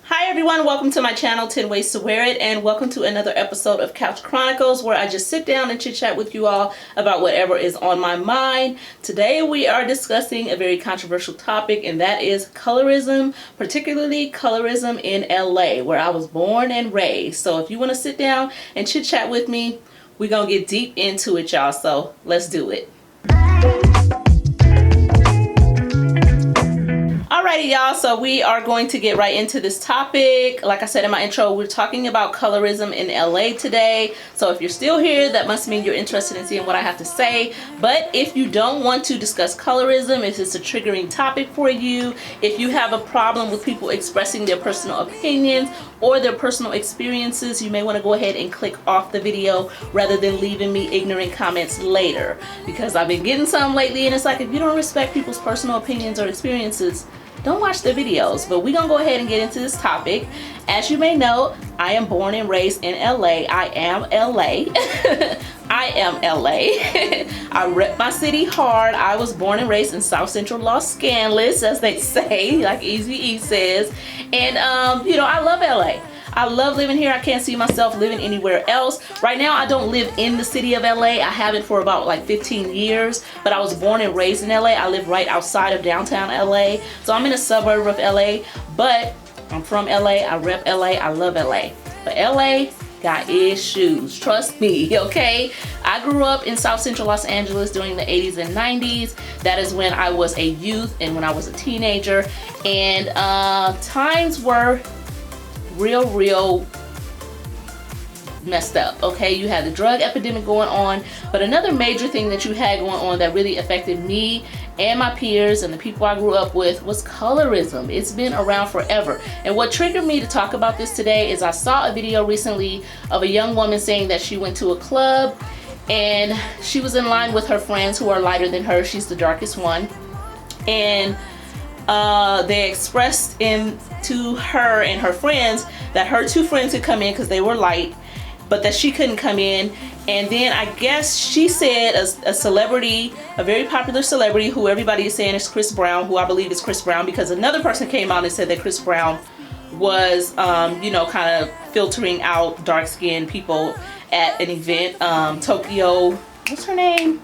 Hi everyone, welcome to my channel 10 Ways to Wear It, and welcome to another episode of Couch Chronicles, where I just sit down and chit chat with you all about whatever is on my mind. Today we are discussing a very controversial topic, and that is colorism, particularly colorism in LA, where I was born and raised. So if you want to sit down and chit chat with me, we're gonna get deep into it, y'all, so let's do it. Alrighty, y'all, so we are going to get right into this topic. Like I said in my intro, we're talking about colorism in LA today. So if you're still here, that must mean you're interested in seeing what I have to say. But if you don't want to discuss colorism, if it's a triggering topic for you, if you have a problem with people expressing their personal opinions or their personal experiences, you may want to go ahead and click off the video rather than leaving me ignorant comments later. Because I've been getting some lately, and it's like, if you don't respect people's personal opinions or experiences, don't watch the videos. But we're gonna go ahead and get into this topic. As you may know, I am born and raised in LA. I am LA. I am LA. I rep my city hard. I was born and raised in South Central Los Angeles, as they say, like Eazy-E says. And you know, I love LA. I love living here. I can't see myself living anywhere else. Right now, I don't live in the city of LA. I haven't for about like 15 years, but I was born and raised in LA. I live right outside of downtown LA. So I'm in a suburb of LA, but I'm from LA. I rep LA. I love LA. But LA got issues. Trust me, okay? I grew up in South Central Los Angeles during the 80s and 90s. That is when I was a youth and when I was a teenager. And times were real messed up, okay? You had the drug epidemic going on, but another major thing that you had going on that really affected me and my peers and the people I grew up with was colorism. It's been around forever. And what triggered me to talk about this today is I saw a video recently of a young woman saying that she went to a club and she was in line with her friends who are lighter than her. She's the darkest one. And they expressed to her and her friends that her two friends could come in because they were light, but that she couldn't come in. And then I guess she said a celebrity, a very popular celebrity who everybody is saying is Chris Brown, who I believe is Chris Brown, because another person came out and said that Chris Brown was, you know, kind of filtering out dark-skinned people at an event. Tokyo, what's her name?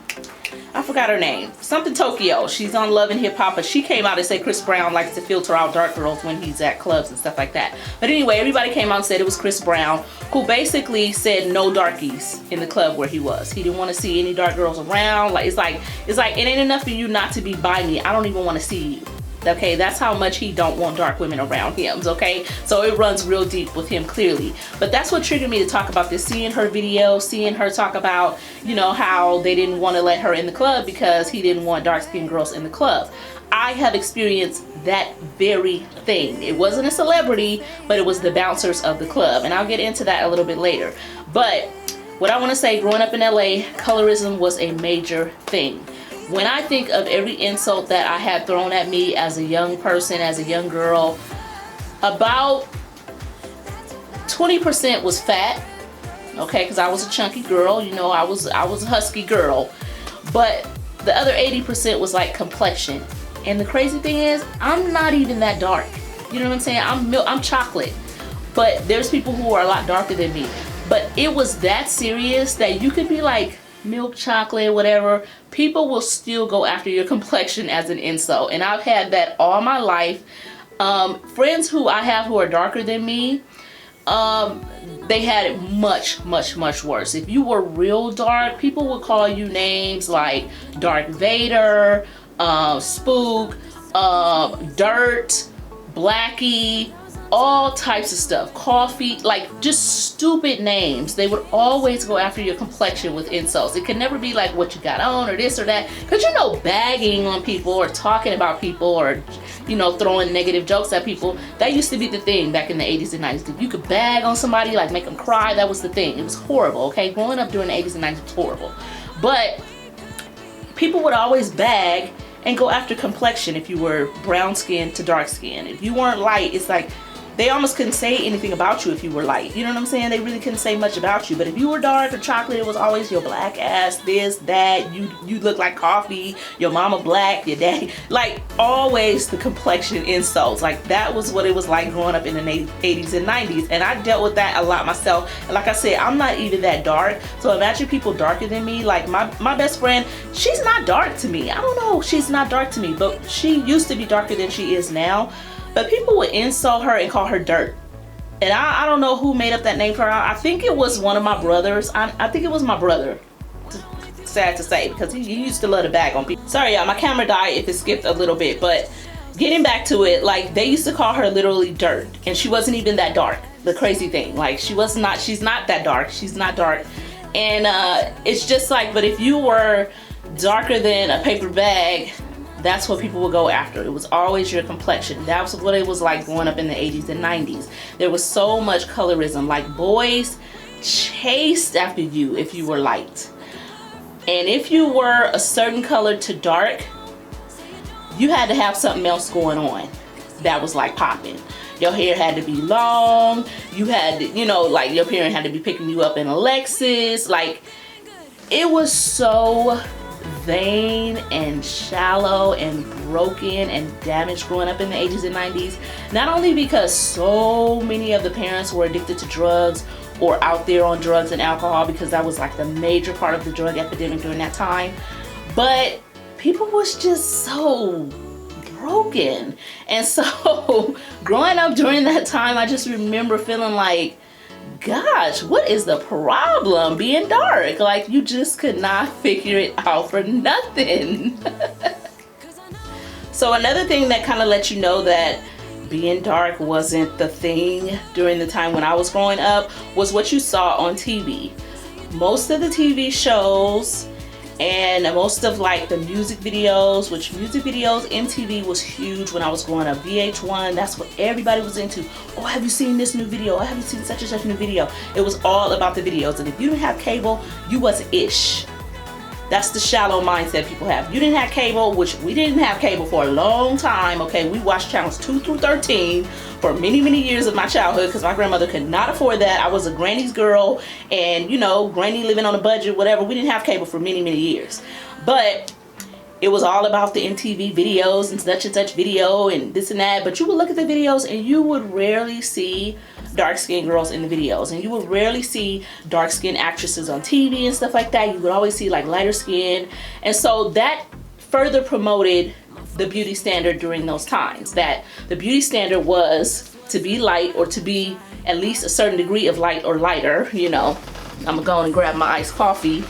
I forgot her name. Something Tokyo. She's on Love and Hip Hop, but she came out and said Chris Brown likes to filter out dark girls when he's at clubs and stuff like that. But anyway, everybody came out and said it was Chris Brown, who basically said no darkies in the club where he was. He didn't want to see any dark girls around. Like it's like it ain't enough for you not to be by me. I don't even want to see you. Okay, that's how much he don't want dark women around him, okay? So it runs real deep with him, clearly. But that's what triggered me to talk about this, seeing her video, seeing her talk about, you know, how they didn't want to let her in the club because he didn't want dark-skinned girls in the club. I have experienced that very thing. It wasn't a celebrity, but it was the bouncers of the club. And I'll get into that a little bit later. But what I want to say, growing up in LA, colorism was a major thing. When I think of every insult that I had thrown at me as a young person, as a young girl, about 20% was fat, okay, because I was a chunky girl, you know, I was a husky girl. But the other 80% was like complexion. And the crazy thing is, I'm not even that dark. You know what I'm saying? I'm chocolate. But there's people who are a lot darker than me. But it was that serious that you could be like milk chocolate, whatever, people will still go after your complexion as an insult. And I've had that all my life. Friends who I have who are darker than me, they had it much worse. If you were real dark, people would call you names like Darth Vader, Spook, Dirt, Blackie, all types of stuff, coffee, like just stupid names. They would always go after your complexion with insults. It could never be like what you got on or this or that, because you know, bagging on people or talking about people or, you know, throwing negative jokes at people, that used to be the thing back in the 80s and 90s. If you could bag on somebody, like make them cry, that was the thing. It was horrible, okay? Growing up during the 80s and 90s was horrible. But people would always bag and go after complexion. If you were brown skin to dark skin, if you weren't light, it's like they almost couldn't say anything about you if you were light. You know what I'm saying? They really couldn't say much about you. But if you were dark or chocolate, it was always your black ass, this, that, you look like coffee, your mama black, your daddy, like always the complexion insults. Like that was what it was like growing up in the 80s and 90s. And I dealt with that a lot myself. And like I said, I'm not even that dark. So imagine people darker than me. Like my best friend, she's not dark to me. I don't know, she's not dark to me, but she used to be darker than she is now. But people would insult her and call her dirt. And I don't know who made up that name for her. I think it was one of my brothers. I think it was my brother. Sad to say, because he used to love to bag on people. Sorry y'all, my camera died if it skipped a little bit. But getting back to it, like they used to call her literally dirt. And she wasn't even that dark. The crazy thing. Like she's not that dark. She's not dark. And it's just like, but if you were darker than a paper bag, that's what people would go after. It was always your complexion. That was what it was like growing up in the 80s and 90s. There was so much colorism. Like boys chased after you if you were light. And if you were a certain color to dark, you had to have something else going on that was like popping. Your hair had to be long. You had to, you know, like your parent had to be picking you up in a Lexus. Like it was so vain and shallow and broken and damaged growing up in the 80s and 90s. Not only because so many of the parents were addicted to drugs or out there on drugs and alcohol, because that was like the major part of the drug epidemic during that time, but people was just so broken. And so growing up during that time, I just remember feeling like, gosh, what is the problem being dark? Like you just could not figure it out for nothing. So another thing that kind of lets you know that being dark wasn't the thing during the time when I was growing up was what you saw on TV. Most of the TV shows and most of like the music videos, which music videos, MTV was huge when I was growing up. VH1, that's what everybody was into. Oh, have you seen this new video? Oh, have you seen such and such new video? It was all about the videos. And if you didn't have cable, you was ish. That's the shallow mindset people have. You didn't have cable, which we didn't have cable for a long time. Okay, we watched channels 2 through 13 for many, many years of my childhood because my grandmother could not afford that. I was a granny's girl and, you know, granny living on a budget, whatever. We didn't have cable for many, many years. But it was all about the MTV videos and such video and this and that. But you would look at the videos and you would rarely see dark-skinned girls in the videos, and you would rarely see dark-skinned actresses on TV and stuff like that. You would always see like lighter skin. And so that further promoted the beauty standard during those times, that the beauty standard was to be light or to be at least a certain degree of light or lighter. You know, I'm gonna go and grab my iced coffee.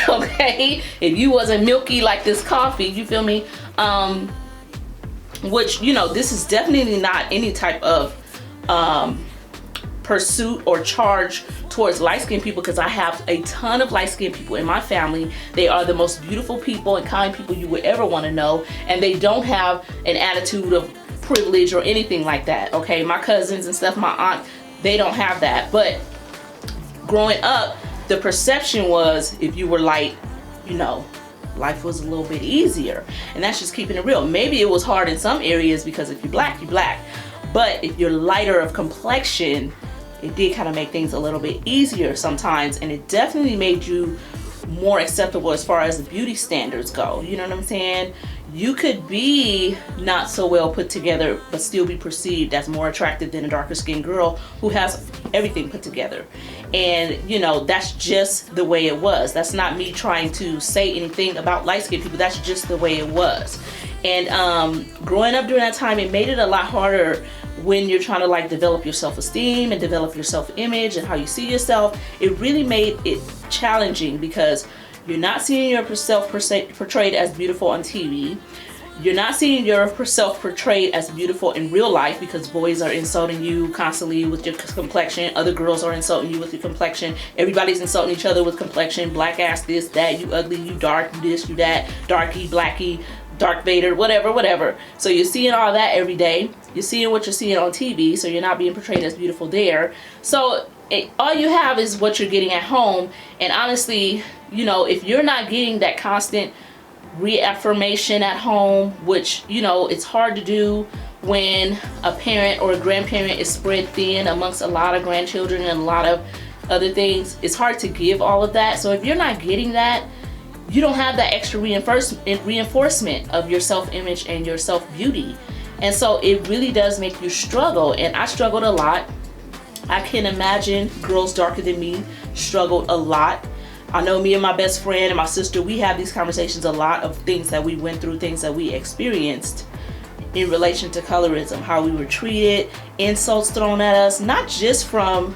Okay, if you wasn't milky like this coffee, you feel me? Which, you know, this is definitely not any type of pursuit or charge towards light-skinned people, because I have a ton of light-skinned people in my family. They are the most beautiful people and kind people you would ever want to know, and they don't have an attitude of privilege or anything like that. Okay, my cousins and stuff, my aunt, they don't have that. But growing up, the perception was if you were light, you know, life was a little bit easier. And that's just keeping it real. Maybe it was hard in some areas because if you're black, you're black. But if you're lighter of complexion, it did kind of make things a little bit easier sometimes. And it definitely made you more acceptable as far as the beauty standards go. You know what I'm saying? You could be not so well put together, but still be perceived as more attractive than a darker skinned girl who has everything put together. And, you know, that's just the way it was. That's not me trying to say anything about light skinned people. That's just the way it was. And growing up during that time, it made it a lot harder when you're trying to like develop your self-esteem and develop your self-image and how you see yourself. It really made it challenging because you're not seeing yourself portrayed as beautiful on TV. You're not seeing yourself portrayed as beautiful in real life because boys are insulting you constantly with your complexion. Other girls are insulting you with your complexion. Everybody's insulting each other with complexion. Black ass this, that, you ugly, you dark, you this, you that, darky, blacky, Dark Vader, whatever. So you're seeing all that every day. You're seeing what you're seeing on TV, so you're not being portrayed as beautiful there. So all you have is what you're getting at home. And honestly, you know, if you're not getting that constant reaffirmation at home, which, you know, it's hard to do when a parent or a grandparent is spread thin amongst a lot of grandchildren and a lot of other things, it's hard to give all of that. So if you're not getting that, you don't have that extra reinforcement of your self-image and your self-beauty. And so it really does make you struggle. And I struggled a lot. I can imagine girls darker than me struggled a lot. I know me and my best friend and my sister, we have these conversations a lot of things that we went through, things that we experienced in relation to colorism, how we were treated, insults thrown at us, not just from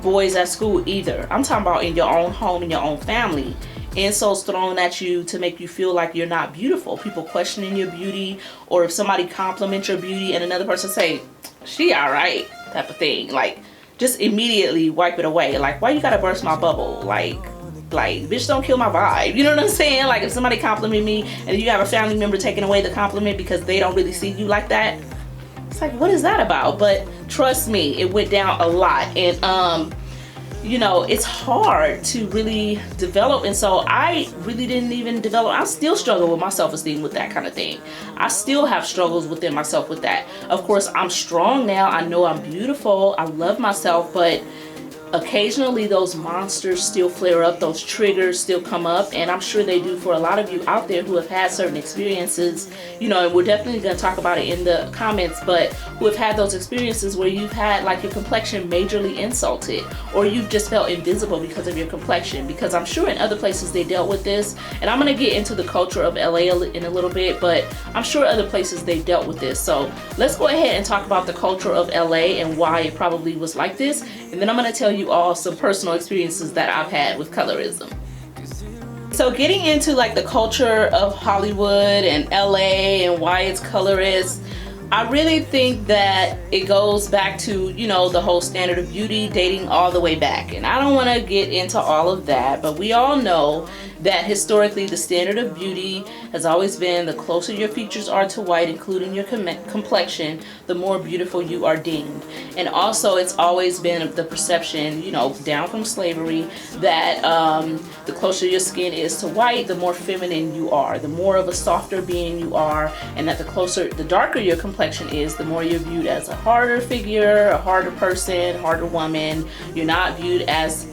boys at school either. I'm talking about in your own home, in your own family. Insults thrown at you to make you feel like you're not beautiful. People questioning your beauty, or if somebody compliments your beauty and another person say, she all right, type of thing. Like, just immediately wipe it away. Like, why you gotta burst my bubble? Like, bitch, don't kill my vibe. You know what I'm saying? Like, if somebody compliment me and you have a family member taking away the compliment because they don't really see you like that, it's like, what is that about? But trust me, it went down a lot. And you know, it's hard to really develop. And so I really didn't even develop. I still struggle with my self-esteem with that kind of thing. I still have struggles within myself with that. Of course, I'm strong now. I know I'm beautiful. I love myself, but occasionally those monsters still flare up, those triggers still come up, and I'm sure they do for a lot of you out there who have had certain experiences, you know, and we're definitely going to talk about it in the comments, but who have had those experiences where you've had like your complexion majorly insulted, or you've just felt invisible because of your complexion, because I'm sure in other places they dealt with this, and I'm going to get into the culture of LA in a little bit, but I'm sure other places they dealt with this. So let's go ahead and talk about the culture of LA and why it probably was like this, and then I'm going to tell you all some personal experiences that I've had with colorism. So getting into like the culture of Hollywood and LA and why it's colorist, I really think that it goes back to, you know, the whole standard of beauty dating all the way back. And I don't want to get into all of that, but we all know that historically the standard of beauty has always been the closer your features are to white, including your complexion, the more beautiful you are deemed. And also it's always been the perception, you know, down from slavery, that the closer your skin is to white, the more feminine you are, the more of a softer being you are, and that the darker your complexion is, the more you're viewed as a harder figure, a harder person, harder woman. You're not viewed as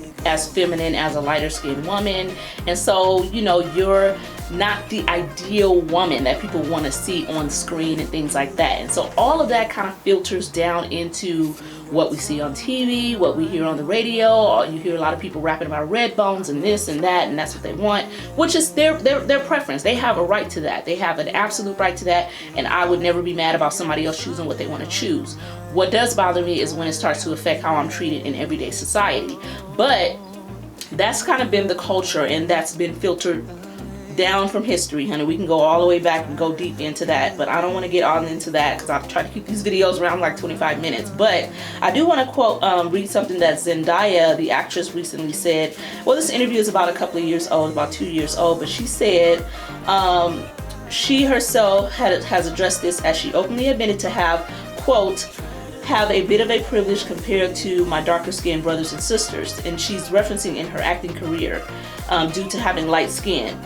feminine as a lighter skinned woman. And so, you know, you're not the ideal woman that people want to see on screen and things like that. And so all of that kind of filters down into what we see on TV, what we hear on the radio, or you hear a lot of people rapping about red bones and this and that, and that's what they want, which is their preference. They have a right to that. They have an absolute right to that, and I would never be mad about somebody else choosing what they want to choose. What does bother me is when it starts to affect how I'm treated in everyday society. But that's kind of been the culture, and that's been filtered down from history, honey. We can go all the way back and go deep into that, but I don't want to get all into that because I've tried to keep these videos around like 25 minutes. But I do want to read something that Zendaya, the actress, recently said. Well, this interview is about a couple of years old, about 2 years old, but she said she herself has addressed this as she openly admitted to have, quote, have a bit of a privilege compared to my darker skinned brothers and sisters, and she's referencing in her acting career due to having light skin.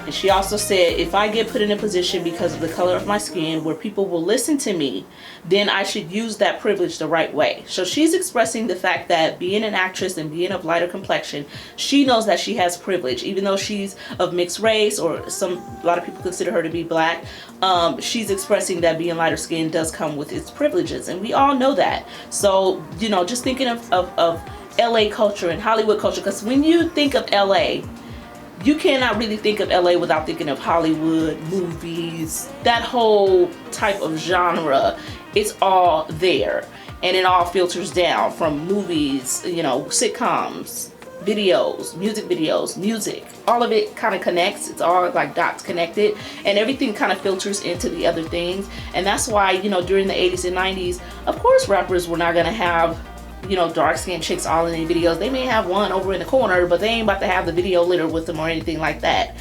And she also said, if I get put in a position because of the color of my skin where people will listen to me, then I should use that privilege the right way. So she's expressing the fact that being an actress and being of lighter complexion, she knows that she has privilege, even though she's of mixed race, or a lot of people consider her to be black. She's expressing that being lighter skinned does come with its privileges, and we all know that. So, you know, just thinking of LA culture and Hollywood culture, because when you think of LA, you cannot really think of LA without thinking of Hollywood, movies, that whole type of genre. It's all there, and it all filters down from movies, you know, sitcoms, videos, music, all of it kind of connects. It's all like dots connected, and everything kind of filters into the other things. And that's why, you know, during the 80s and 90s, of course rappers were not gonna have, you know, dark-skinned chicks all in their videos. They may have one over in the corner, but they ain't about to have the video litter with them or anything like that,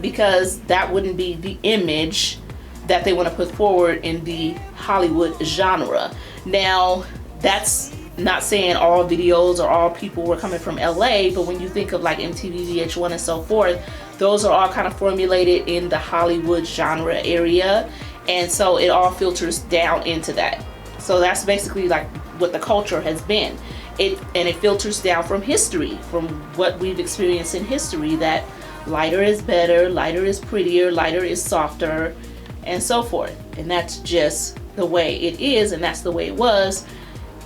because that wouldn't be the image that they want to put forward in the Hollywood genre. Now, that's not saying all videos or all people were coming from LA, but when you think of like MTV, VH1, and so forth, those are all kind of formulated in the Hollywood genre area. And so it all filters down into that. So that's basically like what the culture has been. It filters down from history, from what we've experienced in history, that lighter is better, lighter is prettier, lighter is softer, and so forth. And that's just the way it is, and that's the way it was.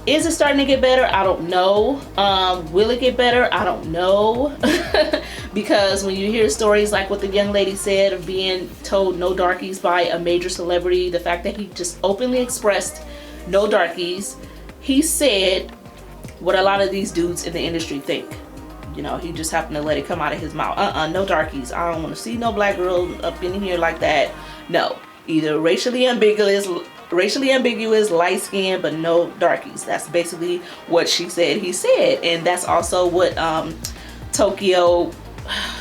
Is it starting to get better? I don't know. Will it get better? I don't know. Because when you hear stories like what the young lady said of being told no darkies by a major celebrity, the fact that he just openly expressed no darkies, he said what a lot of these dudes in the industry think. You know, he just happened to let it come out of his mouth. No darkies. I don't want to see no black girl up in here like that. No. Either racially ambiguous, light skin, but no darkies. That's basically what she said he said. And that's also what Tokyo,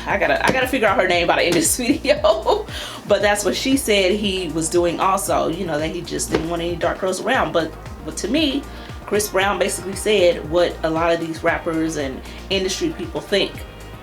I gotta figure out her name by the end of this video. But that's what she said he was doing also. You know, that he just didn't want any dark girls around. But to me, Chris Brown basically said what a lot of these rappers and industry people think.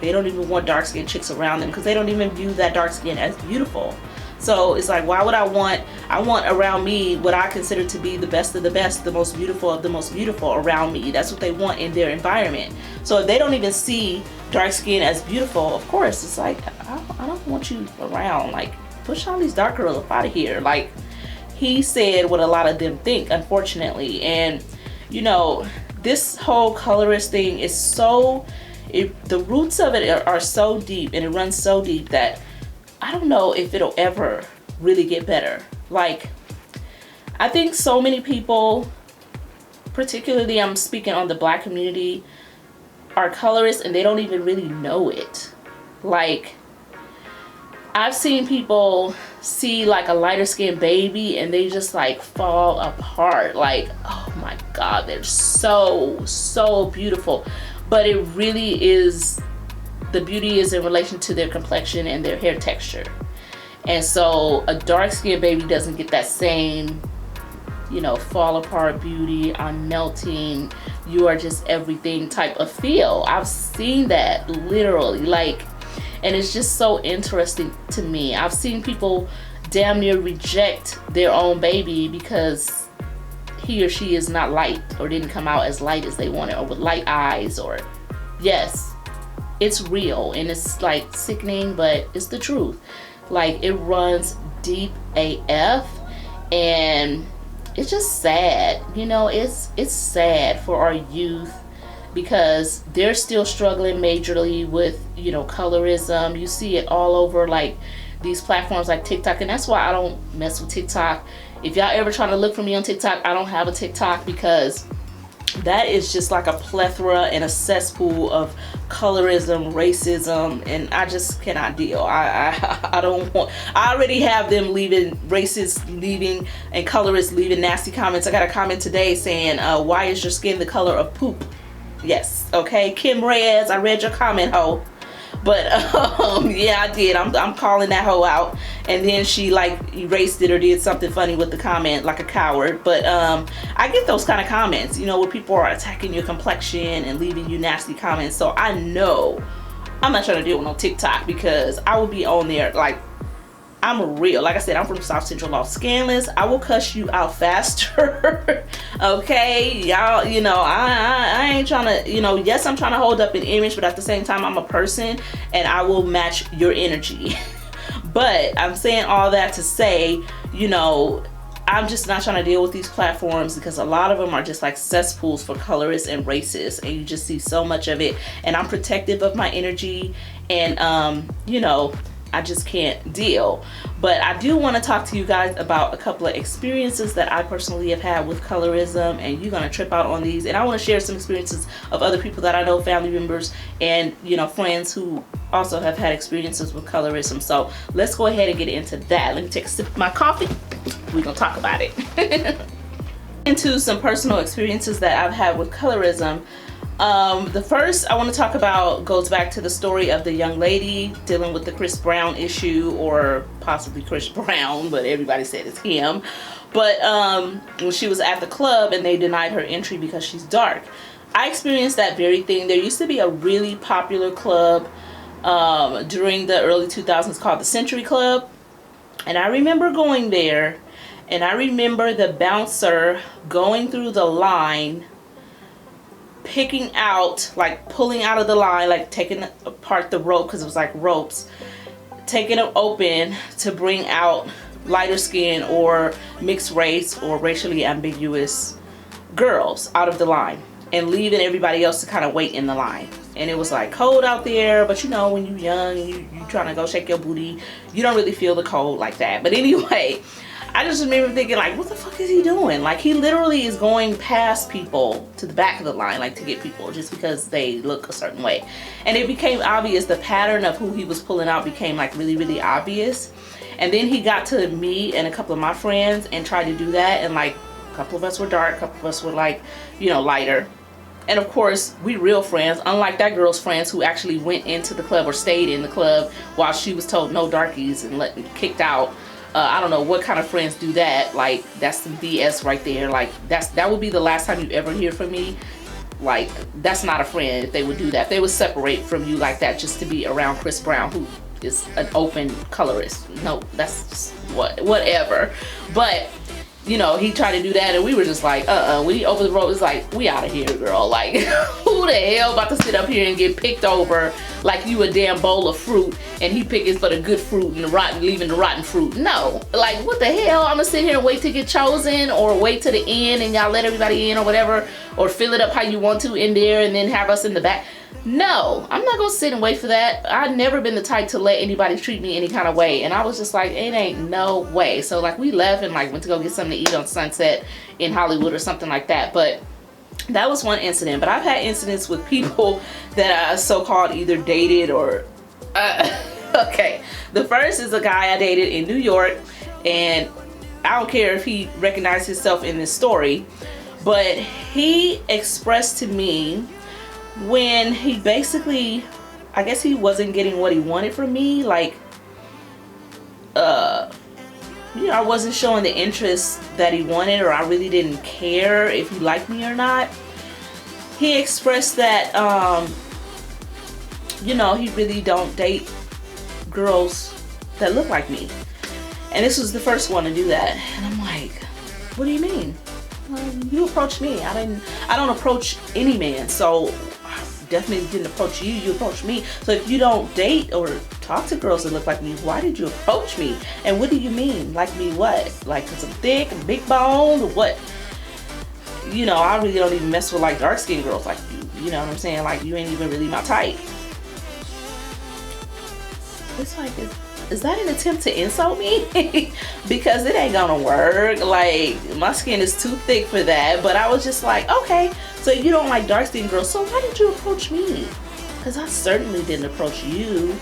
They don't even want dark skinned chicks around them because they don't even view that dark skin as beautiful. So it's like, why would I want around me what I consider to be the best of the best, the most beautiful of the most beautiful around me. That's what they want in their environment. So if they don't even see dark skin as beautiful, of course, it's like, I don't want you around. Like, push all these dark girls up out of here. Like, he said what a lot of them think, unfortunately. And, you know, this whole colorist thing is so, the roots of it are so deep, and it runs so deep that I don't know if it'll ever really get better. Like, I think so many people, particularly I'm speaking on the black community, are colorists and they don't even really know it. Like, I've seen people see like a lighter skinned baby and they just like fall apart. Like, oh my God, they're so beautiful. But it really is, the beauty is in relation to their complexion and their hair texture. And so a dark skinned baby doesn't get that same, you know, fall apart beauty, I'm melting, you are just everything type of feel. I've seen that literally, like, and it's just so interesting to me. I've seen people damn near reject their own baby because he or she is not light, or didn't come out as light as they wanted, or with light eyes, or, yes, it's real and it's like sickening, but it's the truth. Like, it runs deep AF, and it's just sad. You know, it's sad for our youth because they're still struggling majorly with, you know, colorism. You see it all over like these platforms like TikTok, and that's why I don't mess with TikTok. If y'all ever trying to look for me on TikTok, I don't have a TikTok because that is just like a plethora and a cesspool of colorism, racism, and I just cannot deal. I don't want, I already have them leaving, racists leaving and colorists leaving nasty comments. I got a comment today saying, why is your skin the color of poop? Yes, okay, Kim Reyes, I read your comment, ho. But yeah, I did. I'm calling that hoe out. And then she like erased it or did something funny with the comment like a coward. But I get those kind of comments, you know, where people are attacking your complexion and leaving you nasty comments. So I know I'm not trying to deal with no TikTok because I will be on there like, I'm real. Like I said, I'm from South Central Los Angeles. I will cuss you out faster. Okay, y'all, you know, I ain't trying to, you know, yes, I'm trying to hold up an image, but at the same time, I'm a person and I will match your energy. But I'm saying all that to say, you know, I'm just not trying to deal with these platforms because a lot of them are just like cesspools for colorists and racists, and you just see so much of it. And I'm protective of my energy, and you know, I just can't deal. But I do want to talk to you guys about a couple of experiences that I personally have had with colorism, and you're gonna trip out on these. And I want to share some experiences of other people that I know, family members and, you know, friends who also have had experiences with colorism. So let's go ahead and get into that. Let me take a sip of my coffee. We're gonna talk about it. Into some personal experiences that I've had with colorism. The first I want to talk about goes back to the story of the young lady dealing with the Chris Brown issue, or possibly Chris Brown, but everybody said it's him. But when she was at the club and they denied her entry because she's dark. I experienced that very thing. There used to be a really popular club during the early 2000s called the Century Club, and I remember going there, And I remember the bouncer going through the line, picking out, like pulling out of the line, like taking apart the rope, because it was like ropes, taking them open to bring out lighter skin or mixed race or racially ambiguous girls out of the line, and leaving everybody else to kind of wait in the line. And it was like cold out there, but you know, when you're young and you trying to go shake your booty, you don't really feel the cold like that. But anyway, I just remember thinking, like, what the fuck is he doing? Like, he literally is going past people to the back of the line, like, to get people just because they look a certain way. And it became obvious, the pattern of who he was pulling out became, like, really, really obvious. And then he got to me and a couple of my friends and tried to do that. And, like, a couple of us were dark, a couple of us were, like, you know, lighter. And, of course, we real friends, unlike that girl's friends who actually went into the club or stayed in the club while she was told no darkies and kicked out. I don't know what kind of friends do that. Like, that's some BS right there. Like, that would be the last time you ever hear from me. Like, that's not a friend if they would do that. They would separate from you like that just to be around Chris Brown, who is an open colorist. No, that's just whatever. But, you know, he tried to do that, and we were just like, when he opened the road, it's like, we out of here, girl. Like, who the hell about to sit up here and get picked over like you a damn bowl of fruit, and he picking for the good fruit and the rotten, leaving the rotten fruit? No. Like, what the hell? I'm gonna sit here and wait to get chosen, or wait to the end and y'all let everybody in or whatever, or fill it up how you want to in there and then have us in the back? No, I'm not gonna sit and wait for that. I've never been the type to let anybody treat me any kind of way. And I was just like, it ain't no way. So, like, we left and, like, went to go get something to eat on Sunset in Hollywood or something like that. But that was one incident. But I've had incidents with people that I so-called either dated or okay, the first is a guy I dated in New York, and I don't care if he recognized himself in this story, but he expressed to me when he basically, I guess he wasn't getting what he wanted from me, like, you know, I wasn't showing the interest that he wanted, or I really didn't care if he liked me or not. He expressed that, you know, he really don't date girls that look like me. And this was the first one to do that. And I'm like, what do you mean? You approached me. I don't approach any man, so I definitely didn't approach you. You approached me. So if you don't date or talk to girls that look like me, why did you approach me? And what do you mean? Like me what? Like, cause I'm thick and big boned, or what? You know, I really don't even mess with, like, dark skinned girls like you. You know what I'm saying? Like, you ain't even really my type. It's like, is that an attempt to insult me? Because it ain't gonna work. Like, my skin is too thick for that. But I was just like, okay, so you don't like dark skinned girls, so why did you approach me? Because I certainly didn't approach you.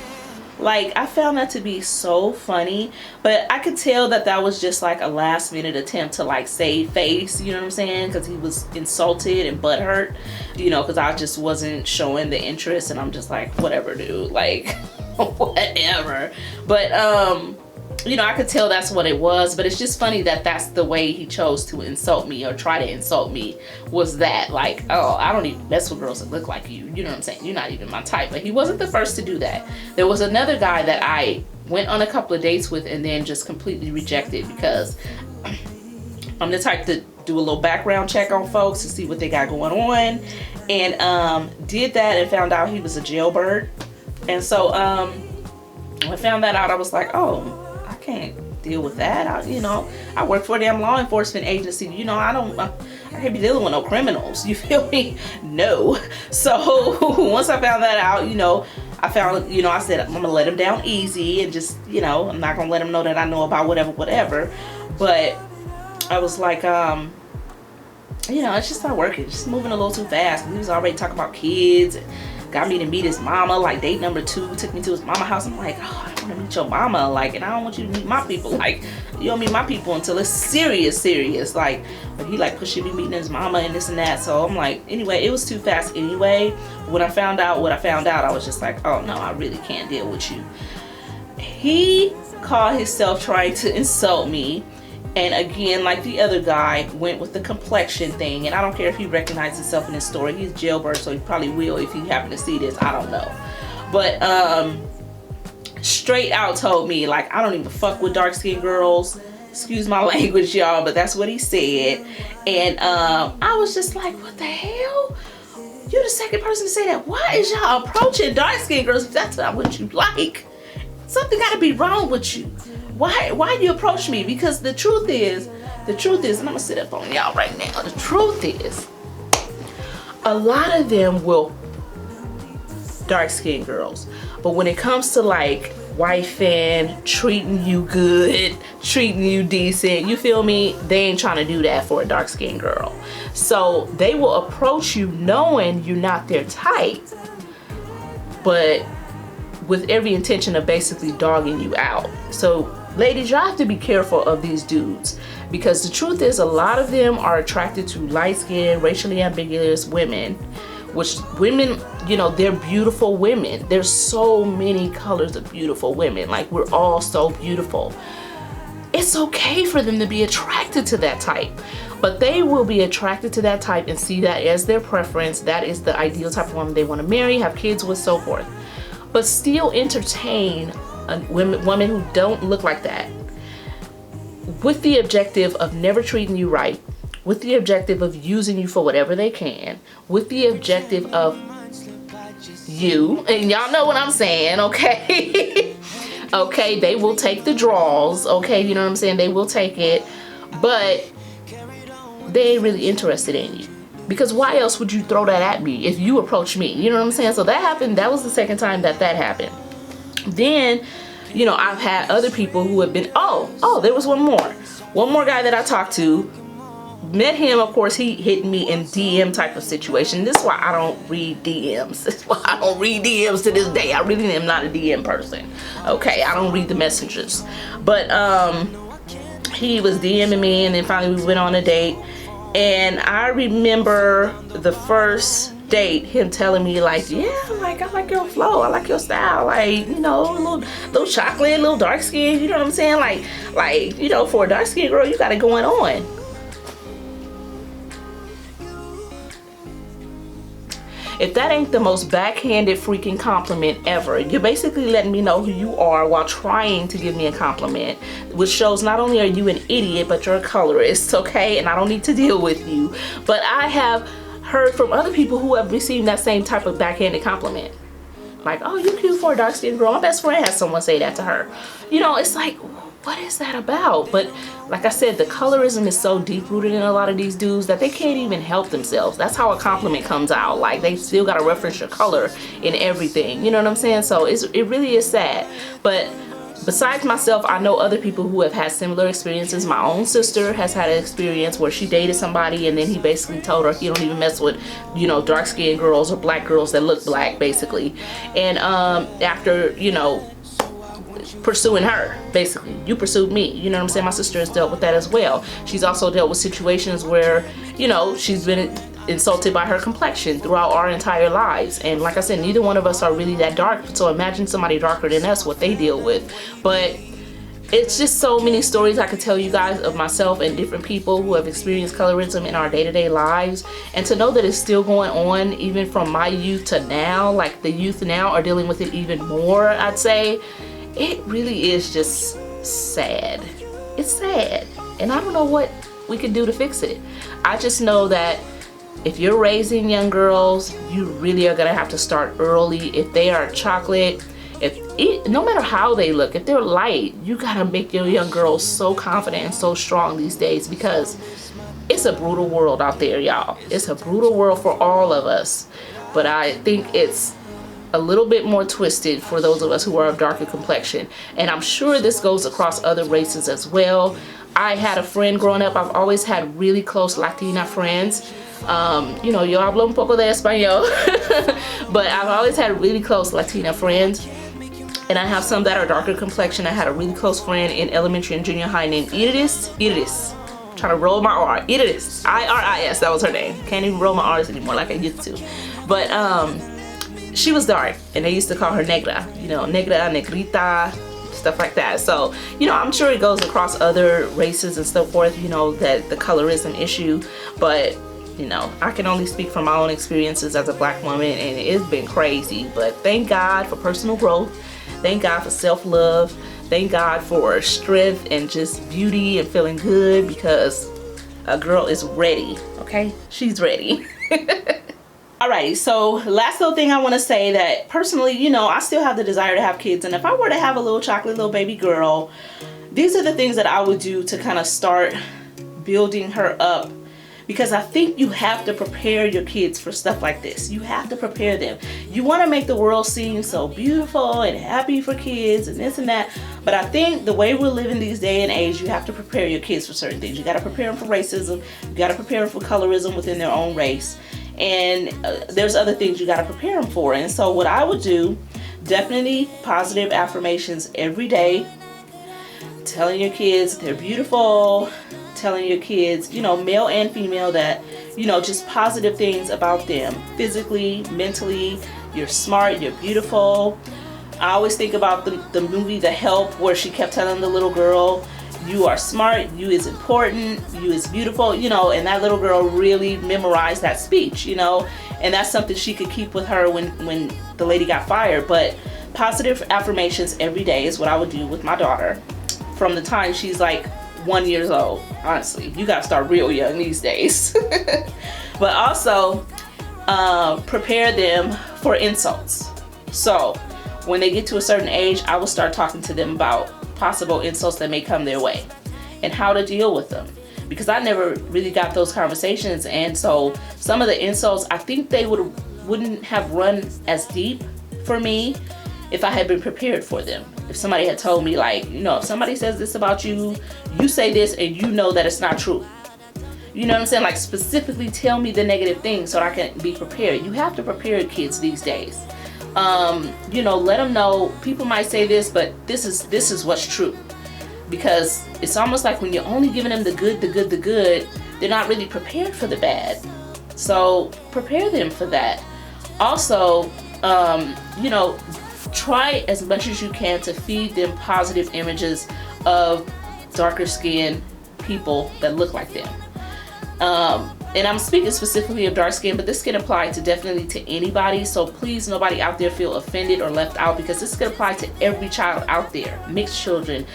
Like, I found that to be so funny, but I could tell that that was just like a last minute attempt to, like, save face, you know what I'm saying? Because he was insulted and butthurt, you know, because I just wasn't showing the interest, and I'm just like, whatever, dude, like, whatever. But you know, I could tell that's what it was. But it's just funny that that's the way he chose to insult me, or try to insult me, was that, like, oh, I don't even mess with girls that look like you, you know what I'm saying? You're not even my type. But he wasn't the first to do that. There was another guy that I went on a couple of dates with and then just completely rejected, because I'm the type to do a little background check on folks to see what they got going on, and did that and found out he was a jailbird. And so when I found that out, I was like, oh, I can't deal with that. You know, I work for a damn law enforcement agency. You know, I can't be dealing with no criminals. You feel me? No. So once I found that out, you know, I said, I'm gonna let him down easy, and just, you know, I'm not gonna let him know that I know about whatever. But I was like, you know, it's just not working. Just moving a little too fast. He was already talking about kids, and got me to meet his mama. Like, date number 2 took me to his mama house. I'm like, oh, I want to meet your mama. Like, and I don't want you to meet my people. Like, you don't meet my people until it's serious. Like, but he, like, pushing me meeting his mama and this and that. So I'm like, anyway, it was too fast anyway. When I found out what I found out, I was just like, oh no, I really can't deal with you. He called himself trying to insult me. And again, like the other guy, went with the complexion thing. And I don't care if he recognized himself in this story. He's jailbird, so he probably will if he happen to see this. I don't know. But straight out told me, like, I don't even fuck with dark-skinned girls. Excuse my language, y'all, but that's what he said. And I was just like, what the hell? You're the second person to say that. Why is y'all approaching dark-skinned girls if that's not what you like? Something got to be wrong with you. Why you approach me? Because the truth is, and I'm gonna sit up on y'all right now. The truth is, a lot of them will dark-skinned girls, but when it comes to like wifing, treating you good, treating you decent, you feel me, they ain't trying to do that for a dark-skinned girl. So they will approach you knowing you're not their type, but with every intention of basically dogging you out. So ladies, you have to be careful of these dudes, because the truth is a lot of them are attracted to light-skinned, racially ambiguous women, which women, you know, they're beautiful women. There's so many colors of beautiful women. Like, we're all so beautiful. It's okay for them to be attracted to that type, but they will be attracted to that type and see that as their preference. That is the ideal type of woman they want to marry, have kids with, so forth. But still entertain women who don't look like that, with the objective of never treating you right, with the objective of using you for whatever they can, with the objective of you, and y'all know what I'm saying, okay? Okay, they will take the draws, okay, you know what I'm saying? They will take it, but they ain't really interested in you. Because why else would you throw that at me if you approach me? You know what I'm saying? So that happened. That was the second time that happened. Then, you know, I've had other people who have been, oh, there was one more guy that I talked to. Met him, of course, he hit me in DM type of situation. This is why I don't read DMs. This is why I don't read DMs to this day. I really am not a DM person. Okay, I don't read the messengers. But he was DMing me, and then finally we went on a date. And I remember the first date, him telling me like, yeah, like, I like your flow, I like your style, like, you know, a little chocolate, a little dark skin, you know what I'm saying? Like, you know, for a dark skinned girl, you got it going on. If that ain't the most backhanded freaking compliment ever, you're basically letting me know who you are while trying to give me a compliment, which shows not only are you an idiot, but you're a colorist, okay? And I don't need to deal with you. But I have heard from other people who have received that same type of backhanded compliment. Like, oh, you cute for a dark skinned girl. My best friend had someone say that to her. You know, it's like, what is that about? But like I said, the colorism is so deep rooted in a lot of these dudes that they can't even help themselves. That's how a compliment comes out. Like, they still got to reference your color in everything. You know what I'm saying? So it really is sad. But besides myself, I know other people who have had similar experiences. My own sister has had an experience where she dated somebody and then he basically told her he don't even mess with, you know, dark skinned girls or black girls that look black, basically. And after, you know, pursuing her, basically, you pursued me, you know what I'm saying? My sister has dealt with that as well. She's also dealt with situations where, you know, she's been insulted by her complexion throughout our entire lives. And like I said, neither one of us are really that dark, so imagine somebody darker than us, what they deal with. But it's just so many stories I could tell you guys of myself and different people who have experienced colorism in our day-to-day lives. And to know that it's still going on even from my youth to now, like the youth now are dealing with it even more, I'd say. It really is just sad. It's sad. And I don't know what we can do to fix it. I just know that if you're raising young girls, you really are gonna have to start early. If they are chocolate, no matter how they look, if they're light, you gotta make your young girls so confident and so strong these days, because it's a brutal world out there, y'all. It's a brutal world for all of us. But I think it's a little bit more twisted for those of us who are of darker complexion. And I'm sure this goes across other races as well. I had a friend growing up. I've always had really close Latina friends. You know, yo hablo un poco de español. But I've always had really close Latina friends. And I have some that are darker complexion. I had a really close friend in elementary and junior high named Iris. I'm trying to roll my R. Iris. I-R-I-S. That was her name. Can't even roll my R's anymore like I used to. But she was dark, and they used to call her negra, you know, negra, negrita, stuff like that. So, you know, I'm sure it goes across other races and so forth, you know, that the colorism issue. But, you know, I can only speak from my own experiences as a black woman, and it's been crazy. But thank God for personal growth. Thank God for self-love. thank God for strength and just beauty and feeling good, because a girl is ready, okay? She's ready. Alrighty, so last little thing I want to say, that personally, you know, I still have the desire to have kids, and if I were to have a little chocolate little baby girl, these are the things that I would do to kind of start building her up. Because I think you have to prepare your kids for stuff like this. You have to prepare them. You want to make the world seem so beautiful and happy for kids and this and that. But I think the way we're living these day and age, you have to prepare your kids for certain things. You got to prepare them for racism. You got to prepare them for colorism within their own race. And there's other things you got to prepare them for. And so what I would do, definitely positive affirmations every day. Telling your kids they're beautiful. Telling your kids, you know, male and female, that, you know, just positive things about them, physically, mentally. You're smart, you're beautiful. I always think about the movie The Help, where she kept telling the little girl, you are smart, you is important, you is beautiful, you know, and that little girl really memorized that speech, you know, and that's something she could keep with her when the lady got fired. But positive affirmations every day is what I would do with my daughter from the time she's like 1 year old. Honestly, you gotta start real young these days. But also prepare them for insults. So when they get to a certain age, I will start talking to them about possible insults that may come their way and how to deal with them, because I never really got those conversations. And so some of the insults, I think they wouldn't have run as deep for me if I had been prepared for them. If somebody had told me, like, you know, if somebody says this about you, you say this and you know that it's not true. You know what I'm saying? Like, specifically tell me the negative things so I can be prepared. You have to prepare kids these days. You know, let them know people might say this, but this is what's true. Because it's almost like when you're only giving them the good, they're not really prepared for the bad. So prepare them for that. Also, you know, try as much as you can to feed them positive images of darker skinned people that look like them. And I'm speaking specifically of dark skin, but this can apply to definitely to anybody. So please, nobody out there feel offended or left out, because this can apply to every child out there. Mixed children,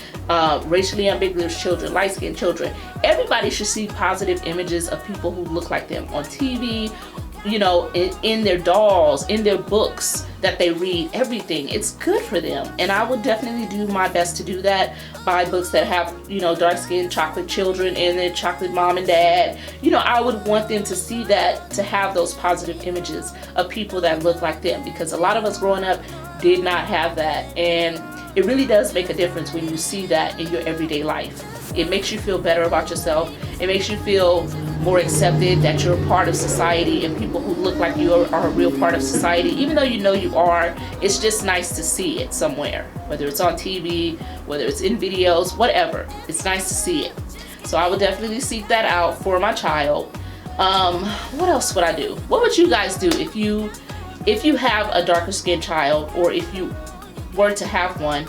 racially ambiguous children, light-skinned children. Everybody should see positive images of people who look like them on TV, you know, in their dolls, in their books that they read, everything. It's good for them. And I would definitely do my best to do that. Buy books that have, you know, dark-skinned chocolate children in it, chocolate mom and dad. You know, I would want them to see that, to have those positive images of people that look like them, because a lot of us growing up did not have that. And it really does make a difference when you see that in your everyday life. It makes you feel better about yourself. It makes you feel more accepted, that you're a part of society, and people who look like you are a real part of society. Even though you know you are, it's just nice to see it somewhere. Whether it's on TV, whether it's in videos, whatever. It's nice to see it. So I would definitely seek that out for my child. What else would I do? What would you guys do if you have a darker skinned child, or if you were to have one?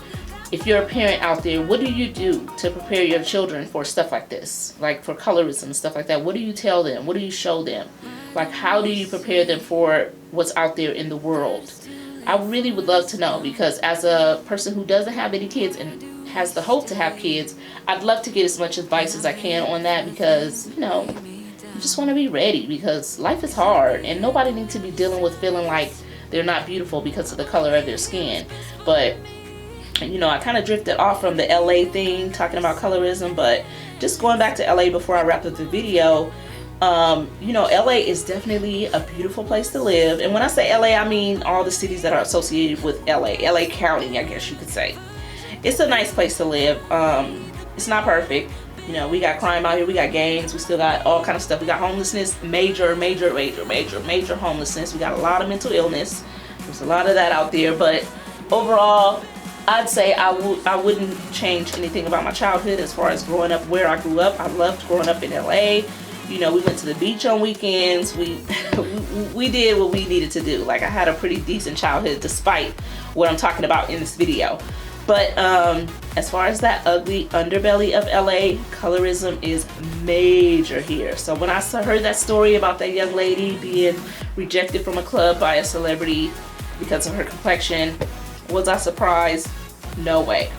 If you're a parent out there, what do you do to prepare your children for stuff like this? Like for colorism and stuff like that. What do you tell them? What do you show them? Like, how do you prepare them for what's out there in the world? I really would love to know, because as a person who doesn't have any kids and has the hope to have kids, I'd love to get as much advice as I can on that, because, you know, you just want to be ready, because life is hard and nobody needs to be dealing with feeling like they're not beautiful because of the color of their skin. But you know, I kind of drifted off from the LA thing, talking about colorism, but just going back to LA before I wrap up the video, you know, LA is definitely a beautiful place to live. And when I say LA, I mean all the cities that are associated with LA County, I guess you could say. It's a nice place to live. It's not perfect. You know, we got crime out here, we got gangs, we still got all kind of stuff. We got homelessness, major homelessness. We got a lot of mental illness. There's a lot of that out there, but overall, I'd say I wouldn't change anything about my childhood as far as growing up where I grew up. I loved growing up in LA. You know, we went to the beach on weekends. We did what we needed to do. Like, I had a pretty decent childhood despite what I'm talking about in this video. But as far as that ugly underbelly of LA, colorism is major here. So when I heard that story about that young lady being rejected from a club by a celebrity because of her complexion, was I surprised? No way.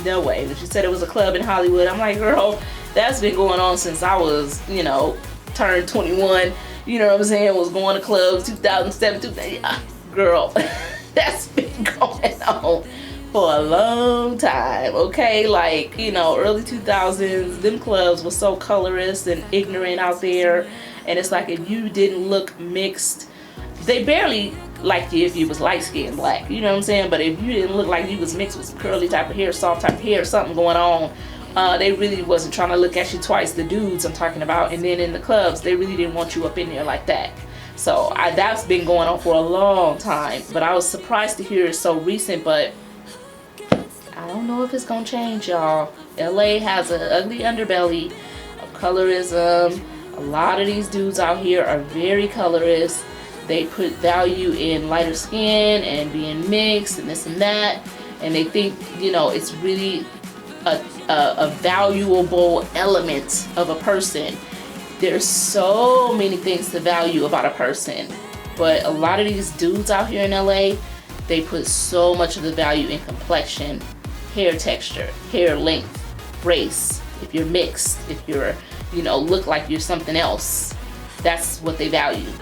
No way. When she said it was a club in Hollywood, I'm like, girl, that's been going on since I was, you know, turned 21. You know what I'm saying? Was going to clubs 2007, 2008. Girl, that's been going on for a long time, okay? Like, you know, early 2000s, them clubs were so colorist and ignorant out there. And it's like, if you didn't look mixed, they barely liked you if you was light-skinned black, you know what I'm saying? But if you didn't look like you was mixed with some curly type of hair, soft type of hair, something going on, they really wasn't trying to look at you twice, the dudes I'm talking about. And then in the clubs, they really didn't want you up in there like that. So that's been going on for a long time. But I was surprised to hear it's so recent, but I don't know if it's gonna change, y'all. LA has an ugly underbelly of colorism. A lot of these dudes out here are very colorist. They put value in lighter skin and being mixed and this and that. And they think, you know, it's really a valuable element of a person. There's so many things to value about a person. But a lot of these dudes out here in LA, they put so much of the value in complexion, hair texture, hair length, race. If you're mixed, if you're, you know, look like you're something else. That's what they value.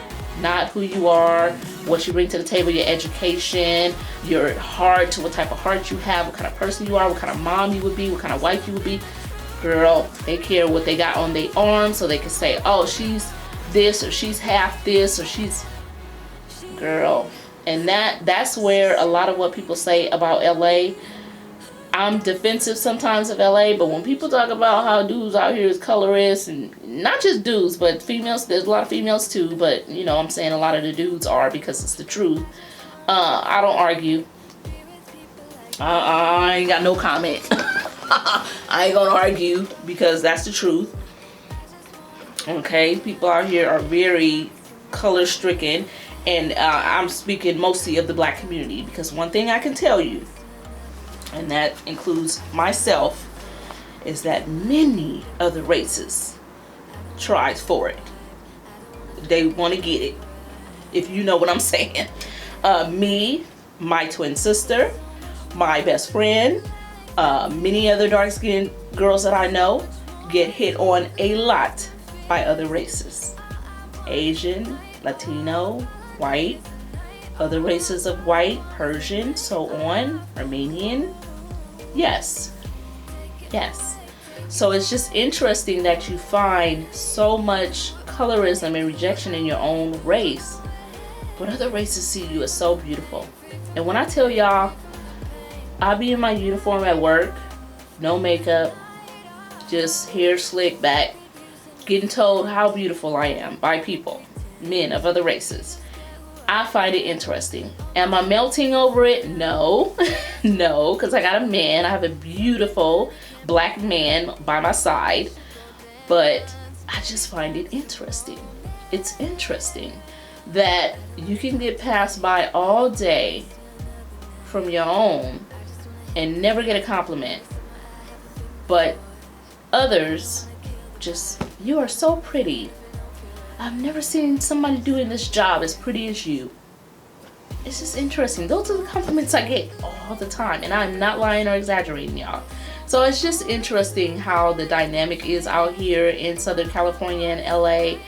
Not who you are, what you bring to the table, your education, your heart, what type of heart you have, what kind of person you are, what kind of mom you would be, what kind of wife you would be. Girl, they care what they got on their arm so they can say, oh, she's this, or she's half this, or she's... Girl. And that's where a lot of what people say about LA, I'm defensive sometimes of LA, but when people talk about how dudes out here is colorists, and not just dudes, but females, there's a lot of females too, but you know, I'm saying a lot of the dudes are because it's the truth. I don't argue. I ain't got no comment. I ain't gonna argue because that's the truth. Okay, people out here are very color stricken, and I'm speaking mostly of the black community, because one thing I can tell you, and that includes myself, is that many other races tried for it. They want to get it, if you know what I'm saying. Me, my twin sister, my best friend, many other dark-skinned girls that I know get hit on a lot by other races. Asian, Latino, white, other races of white, Persian, so on, Armenian. Yes. Yes. So it's just interesting that you find so much colorism and rejection in your own race, but other races see you as so beautiful. And when I tell y'all, I be in my uniform at work, no makeup, just hair slicked back, getting told how beautiful I am by people, men of other races. I find it interesting. Am I melting over it? No. No, because I got a man. I have a beautiful black man by my side. But I just find it interesting. It's interesting that you can get passed by all day from your own and never get a compliment. But others just, you are so pretty. I've never seen somebody doing this job as pretty as you. It's just interesting. Those are the compliments I get all the time, and I'm not lying or exaggerating, y'all. So it's just interesting how the dynamic is out here in Southern California and LA,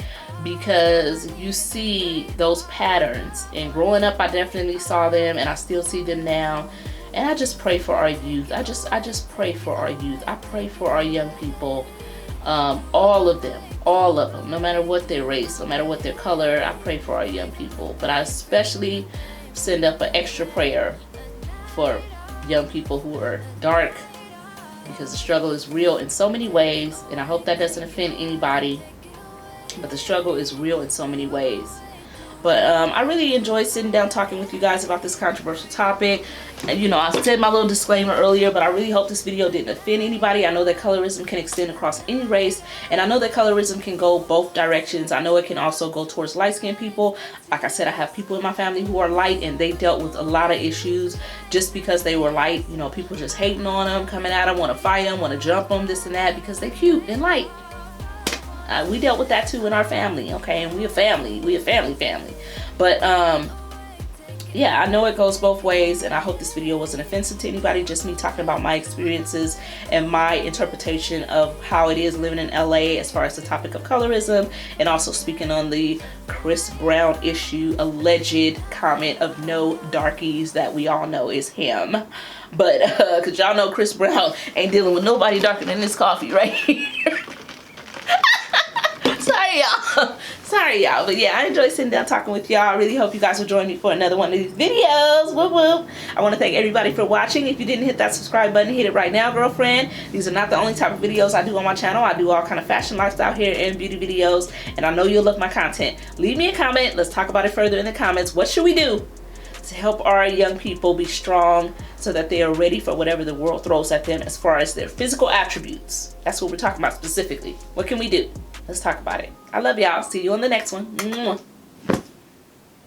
because you see those patterns. And growing up, I definitely saw them, and I still see them now. And I just pray for our youth. I just pray for our youth. I pray for our young people, all of them. All of them, no matter what their race, no matter what their color. I pray for our young people, but I especially send up an extra prayer for young people who are dark, because the struggle is real in so many ways, and I hope that doesn't offend anybody, but the struggle is real in so many ways. But I really enjoyed sitting down talking with you guys about this controversial topic. And you know, I said my little disclaimer earlier, but I really hope this video didn't offend anybody. I know that colorism can extend across any race, and I know that colorism can go both directions. I know it can also go towards light-skinned people. Like I said, I have people in my family who are light, and they dealt with a lot of issues just because they were light. You know, people just hating on them, coming at them, want to fight them, want to jump them, this and that, because they're cute and light. We dealt with that too in our family, okay? And we a family. We a family. But yeah, I know it goes both ways, and I hope this video wasn't offensive to anybody. Just me talking about my experiences and my interpretation of how it is living in LA as far as the topic of colorism, and also speaking on the Chris Brown issue, alleged comment of no darkies that we all know is him. But because y'all know Chris Brown ain't dealing with nobody darker than this coffee right here. Sorry y'all, but yeah, I enjoy sitting down talking with y'all. I really hope you guys will join me for another one of these videos. Whoop whoop. I want to thank everybody for watching. If you didn't hit that subscribe button, hit it right now, girlfriend. These are not the only type of videos I do on my channel. I do all kind of fashion, lifestyle, hair, and beauty videos, and I know you'll love my content. Leave me a comment. Let's talk about it further in the comments. What should we do to help our young people be strong so that they are ready for whatever the world throws at them as far as their physical attributes? That's what we're talking about specifically. What can we do? Let's talk about it. I love y'all. See you on the next one. Mwah.